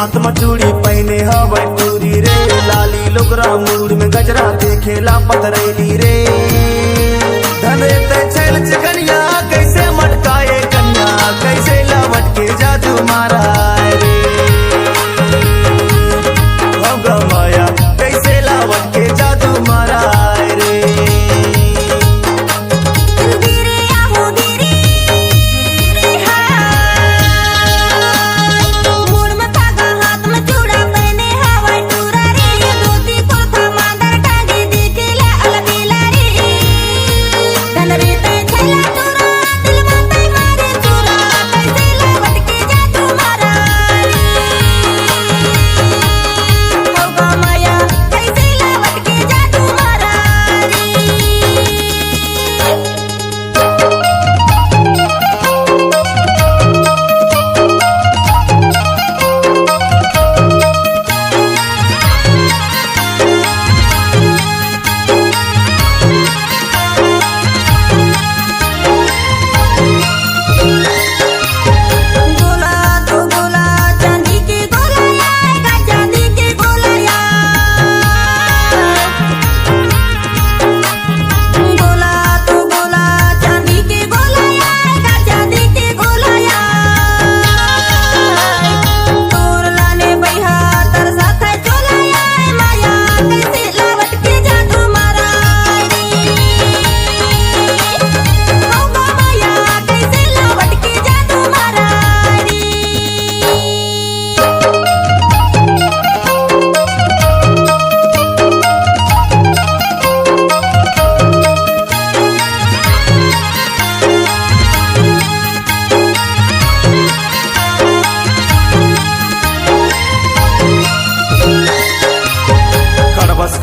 हाथ में चूड़ी पहने हवे पूरी रे, लाली लोगरा मूड में गजरा देखेला पतरैली रे। धन ते छैल चिकनिया कैसे मटकाए कन्या, कैसे लवट के जादू मारा रे। होगा माया कैसे लवट के जादू मारा रे।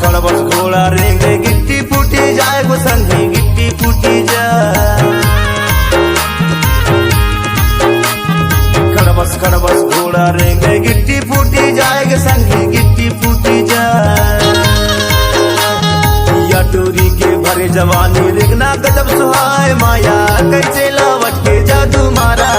खड़बस घोड़ा रेंगे गिट्टी फूटी जाए गो संगी गिट्टी फूटी जाए। खड़बस घोड़ा रेंगे गिट्टी फूटी जाए गो संगी गिट्टी फूटी जाए। या टूरी के भरे जवानी रिगना गजब सुहाए माया कैसे लावट के जादू मारा।